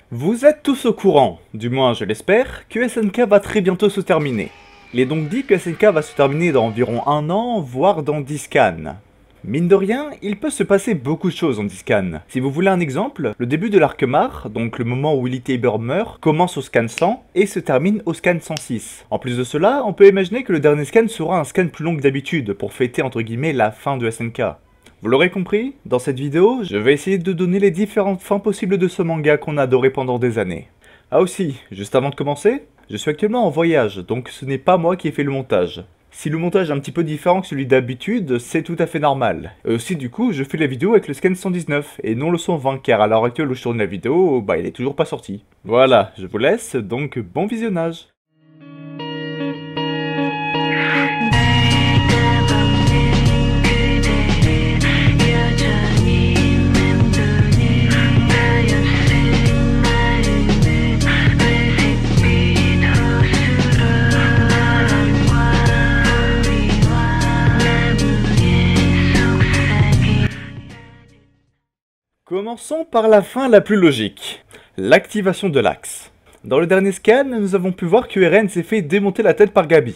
Vous êtes tous au courant, du moins je l'espère, que SNK va très bientôt se terminer. Il est donc dit que SNK va se terminer dans environ 1 an, voire dans 10 scans. Mine de rien, il peut se passer beaucoup de choses en 10 scans. Si vous voulez un exemple, le début de l'arc Mar, donc le moment où Willy Tabor meurt, commence au scan 100 et se termine au scan 106. En plus de cela, on peut imaginer que le dernier scan sera un scan plus long que d'habitude, pour fêter entre guillemets la fin de SNK. Vous l'aurez compris, dans cette vidéo, je vais essayer de donner les différentes fins possibles de ce manga qu'on a adoré pendant des années. Ah aussi, juste avant de commencer, je suis actuellement en voyage, donc ce n'est pas moi qui ai fait le montage. Si le montage est un petit peu différent que celui d'habitude, c'est tout à fait normal. Et aussi du coup, je fais la vidéo avec le scan 119, et non le 120, car à l'heure actuelle où je tourne la vidéo, il est toujours pas sorti. Voilà, je vous laisse, donc bon visionnage. Commençons par la fin la plus logique, l'activation de l'axe. Dans le dernier scan, nous avons pu voir que Eren s'est fait démonter la tête par Gabi.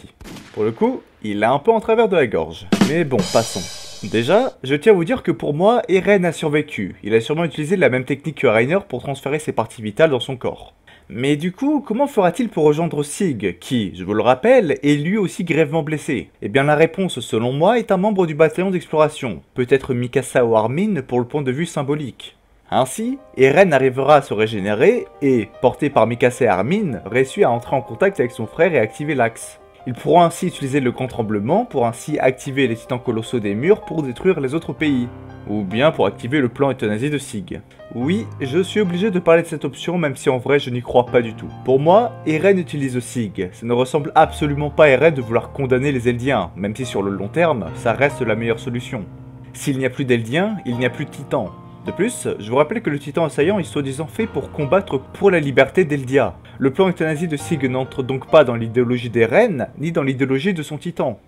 Pour le coup, il a un peu en travers de la gorge. Mais bon, passons. Déjà, je tiens à vous dire que pour moi, Eren a survécu. Il a sûrement utilisé la même technique que Reiner pour transférer ses parties vitales dans son corps. Mais du coup, comment fera-t-il pour rejoindre Sig, qui, je vous le rappelle, est lui aussi grièvement blessé? Eh bien la réponse, selon moi, est un membre du bataillon d'exploration, peut-être Mikasa ou Armin pour le point de vue symbolique. Ainsi, Eren arrivera à se régénérer et, porté par Mikasa et Armin, réussit à entrer en contact avec son frère et activer l'axe. Ils pourront ainsi utiliser le grand tremblement pour ainsi activer les titans colossaux des murs pour détruire les autres pays. Ou bien pour activer le plan euthanasie de Sig. Oui, je suis obligé de parler de cette option même si en vrai je n'y crois pas du tout. Pour moi, Eren utilise Sig. Ça ne ressemble absolument pas à Eren de vouloir condamner les Eldiens, même si sur le long terme, ça reste la meilleure solution. S'il n'y a plus d'Eldiens, il n'y a plus de titans. De plus, je vous rappelle que le titan assaillant est soi-disant fait pour combattre pour la liberté d'Eldia. Le plan euthanasie de Sig n'entre donc pas dans l'idéologie d'Eren, ni dans l'idéologie de son titan.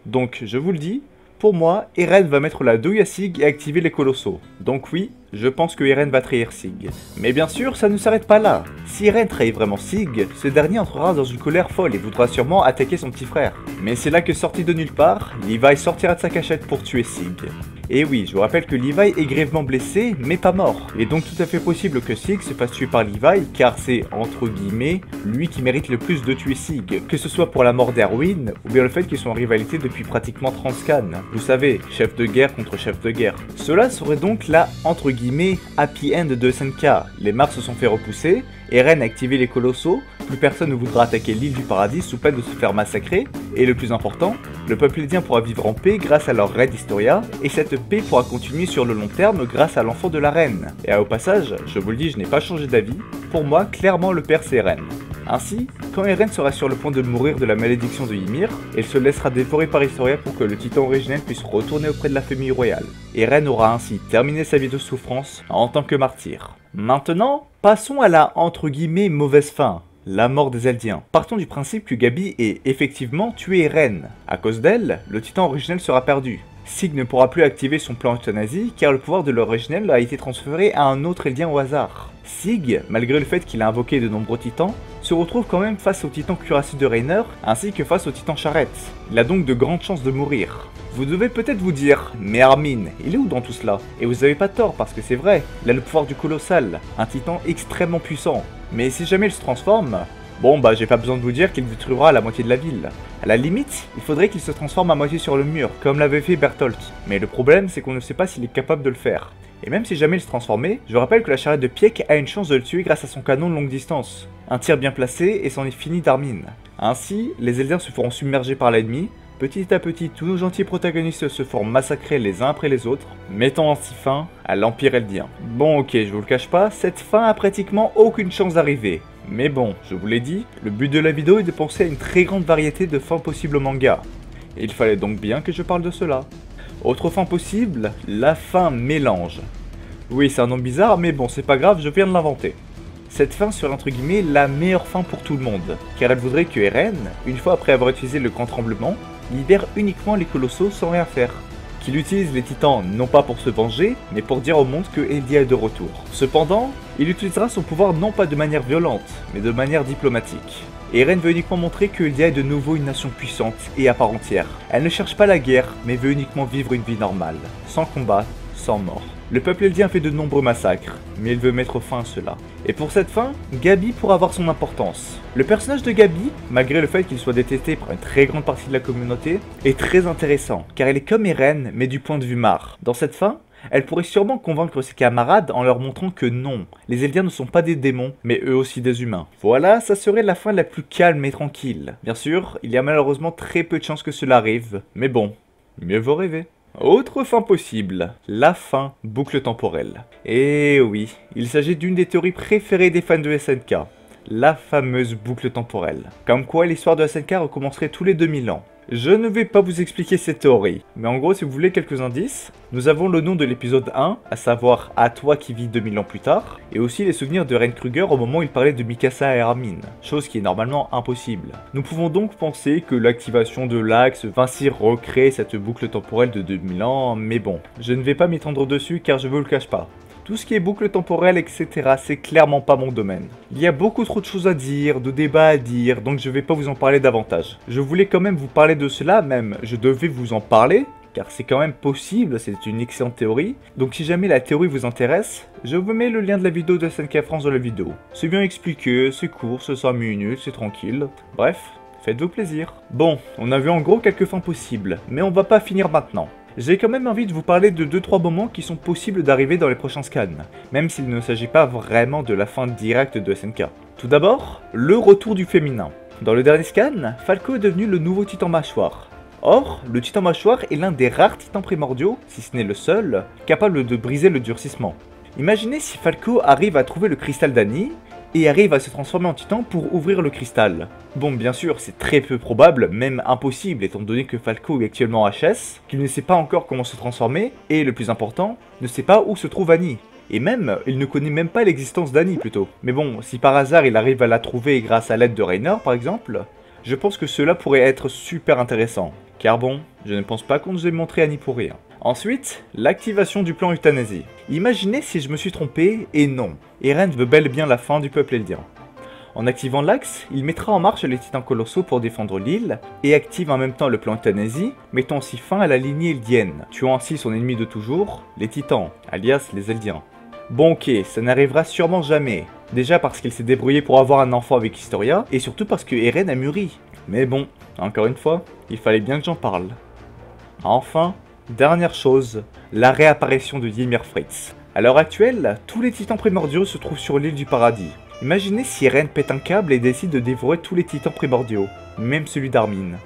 Donc, je vous le dis, pour moi, Eren va mettre la douille à Sig et activer les colossaux. Donc oui, je pense que Eren va trahir Sig. Mais bien sûr, ça ne s'arrête pas là. Si Eren trahit vraiment Sig, ce dernier entrera dans une colère folle et voudra sûrement attaquer son petit frère. Mais c'est là que, sorti de nulle part, Levi sortira de sa cachette pour tuer Sig. Et oui, je vous rappelle que Levi est grièvement blessé, mais pas mort. Il est donc tout à fait possible que Sig se fasse tuer par Levi, car c'est, entre guillemets, lui qui mérite le plus de tuer Sig. Que ce soit pour la mort d'Erwin, ou bien le fait qu'ils sont en rivalité depuis pratiquement 30 scans. Vous savez, chef de guerre contre chef de guerre. Cela serait donc la, entre guillemets, happy end de SNK. Les Mars se sont fait repousser, Eren a activé les colossaux, plus personne ne voudra attaquer l'île du paradis sous peine de se faire massacrer, et le plus important, le peuple eldien pourra vivre en paix grâce à leur raid Historia, et cette paix pourra continuer sur le long terme grâce à l'enfant de la reine. Et au passage, je vous le dis, je n'ai pas changé d'avis, pour moi, clairement le père c'est Eren. Ainsi, quand Eren sera sur le point de mourir de la malédiction de Ymir, elle se laissera dévorer par Historia pour que le titan originel puisse retourner auprès de la famille royale. Eren aura ainsi terminé sa vie de souffrance en tant que martyr. Maintenant, passons à la entre guillemets mauvaise fin, la mort des Eldiens. Partons du principe que Gabi ait effectivement tué Eren. À cause d'elle, le titan originel sera perdu. Sig ne pourra plus activer son plan euthanasie car le pouvoir de l'originel a été transféré à un autre Eldien au hasard. Sig, malgré le fait qu'il a invoqué de nombreux titans, se retrouve quand même face au titan cuirassé de Reiner ainsi que face au titan charrette. Il a donc de grandes chances de mourir. Vous devez peut-être vous dire, mais Armin, il est où dans tout cela? Et vous avez pas tort parce que c'est vrai, il a le pouvoir du colossal, un titan extrêmement puissant. Mais si jamais il se transforme, bon j'ai pas besoin de vous dire qu'il détruira la moitié de la ville. À la limite, il faudrait qu'il se transforme à moitié sur le mur, comme l'avait fait Bertolt. Mais le problème c'est qu'on ne sait pas s'il est capable de le faire. Et même si jamais il se transformait, je rappelle que la charrette de Pieck a une chance de le tuer grâce à son canon de longue distance. Un tir bien placé et c'en est fini d'Armin. Ainsi, les Eldiens se feront submerger par l'ennemi. Petit à petit, tous nos gentils protagonistes se feront massacrer les uns après les autres, mettant ainsi fin à l'Empire Eldien. Bon ok, je vous le cache pas, cette fin a pratiquement aucune chance d'arriver. Mais bon, je vous l'ai dit, le but de la vidéo est de penser à une très grande variété de fins possibles au manga. Et il fallait donc bien que je parle de cela. Autre fin possible, la fin mélange. Oui, c'est un nom bizarre, mais bon, c'est pas grave, je viens de l'inventer. Cette fin serait entre guillemets la meilleure fin pour tout le monde, car elle voudrait que Eren, une fois après avoir utilisé le grand tremblement, libère uniquement les colossaux sans rien faire. Qu'il utilise les titans non pas pour se venger, mais pour dire au monde que Eldia est de retour. Cependant, Il utilisera son pouvoir non pas de manière violente, mais de manière diplomatique. Eren veut uniquement montrer qu'il y a de nouveau une nation puissante et à part entière. Elle ne cherche pas la guerre, mais veut uniquement vivre une vie normale, sans combat, sans mort. Le peuple eldien fait de nombreux massacres, mais il veut mettre fin à cela. Et pour cette fin, Gabi pourra avoir son importance. Le personnage de Gabi, malgré le fait qu'il soit détesté par une très grande partie de la communauté, est très intéressant, car elle est comme Eren, mais du point de vue Mar. Dans cette fin, elle pourrait sûrement convaincre ses camarades en leur montrant que non, les Eldiens ne sont pas des démons, mais eux aussi des humains. Voilà, ça serait la fin la plus calme et tranquille. Bien sûr, il y a malheureusement très peu de chances que cela arrive, mais bon, mieux vaut rêver. Autre fin possible, la fin boucle temporelle. Et oui, il s'agit d'une des théories préférées des fans de SNK, la fameuse boucle temporelle. Comme quoi l'histoire de SNK recommencerait tous les 2000 ans. Je ne vais pas vous expliquer cette théorie, mais en gros si vous voulez quelques indices, nous avons le nom de l'épisode 1, à savoir À toi qui vis 2000 ans plus tard, et aussi les souvenirs de Eren Kruger au moment où il parlait de Mikasa et Armin, chose qui est normalement impossible. Nous pouvons donc penser que l'activation de l'axe va ainsi recréer cette boucle temporelle de 2000 ans, mais bon, je ne vais pas m'y tendre dessus car je vous le cache pas. Tout ce qui est boucle temporelle, etc., c'est clairement pas mon domaine. Il y a beaucoup trop de choses à dire, de débats à dire, donc je vais pas vous en parler davantage. Je voulais quand même vous parler de cela, même je devais vous en parler, car c'est quand même possible, c'est une excellente théorie. Donc si jamais la théorie vous intéresse, je vous mets le lien de la vidéo de SNK France dans la vidéo. C'est bien expliqué, c'est court, c'est 5 minutes, c'est tranquille. Bref, faites-vous plaisir. Bon, on a vu en gros quelques fins possibles, mais on va pas finir maintenant. J'ai quand même envie de vous parler de 2-3 moments qui sont possibles d'arriver dans les prochains scans, même s'il ne s'agit pas vraiment de la fin directe de SNK. Tout d'abord, le retour du féminin. Dans le dernier scan, Falco est devenu le nouveau titan mâchoire. Or, le titan mâchoire est l'un des rares titans primordiaux, si ce n'est le seul, capable de briser le durcissement. Imaginez si Falco arrive à trouver le cristal d'Annie, et arrive à se transformer en titan pour ouvrir le cristal. Bon, bien sûr, c'est très peu probable, même impossible, étant donné que Falco est actuellement HS, qu'il ne sait pas encore comment se transformer, et le plus important, ne sait pas où se trouve Annie. Et même, il ne connaît même pas l'existence d'Annie plutôt. Mais bon, si par hasard il arrive à la trouver grâce à l'aide de Reiner par exemple, je pense que cela pourrait être super intéressant. Car bon, je ne pense pas qu'on nous ait montré Annie pour rien. Ensuite, l'activation du plan euthanasie. Imaginez si je me suis trompé, et non. Eren veut bel et bien la fin du peuple eldien. En activant l'axe, il mettra en marche les titans colossaux pour défendre l'île, et active en même temps le plan euthanasie, mettant aussi fin à la lignée eldienne, tuant ainsi son ennemi de toujours, les titans, alias les eldiens. Bon ok, ça n'arrivera sûrement jamais. Déjà parce qu'il s'est débrouillé pour avoir un enfant avec Historia, et surtout parce que Eren a mûri. Mais bon, encore une fois, il fallait bien que j'en parle. Enfin, dernière chose, la réapparition de Ymir Fritz. À l'heure actuelle, tous les titans primordiaux se trouvent sur l'île du paradis. Imaginez si Eren pète un câble et décide de dévorer tous les titans primordiaux, même celui d'Armin.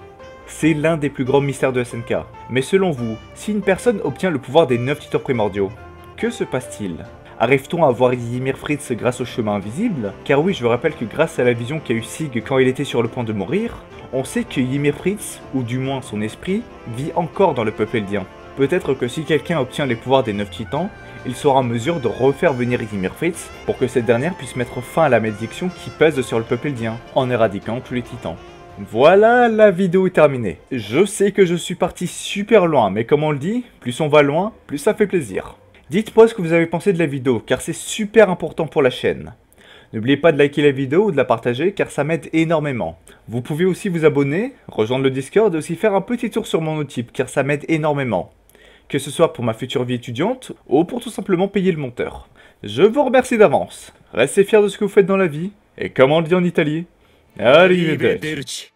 C'est l'un des plus grands mystères de SNK. Mais selon vous, si une personne obtient le pouvoir des 9 titans primordiaux, que se passe-t-il? Arrive-t-on à voir Ymir Fritz grâce au chemin invisible? Car oui, je vous rappelle que grâce à la vision qu'a eu Sig quand il était sur le point de mourir, on sait que Ymir Fritz, ou du moins son esprit, vit encore dans le peuple eldien. Peut-être que si quelqu'un obtient les pouvoirs des 9 titans, il sera en mesure de refaire venir Ymir Fritz pour que cette dernière puisse mettre fin à la malédiction qui pèse sur le peuple eldien, en éradiquant tous les titans. Voilà, la vidéo est terminée. Je sais que je suis parti super loin, mais comme on le dit, plus on va loin, plus ça fait plaisir. Dites-moi ce que vous avez pensé de la vidéo, car c'est super important pour la chaîne. N'oubliez pas de liker la vidéo ou de la partager, car ça m'aide énormément. Vous pouvez aussi vous abonner, rejoindre le Discord et aussi faire un petit tour sur mon Utip, car ça m'aide énormément. Que ce soit pour ma future vie étudiante, ou pour tout simplement payer le monteur. Je vous remercie d'avance. Restez fiers de ce que vous faites dans la vie, et comme on le dit en Italie, arrivederci.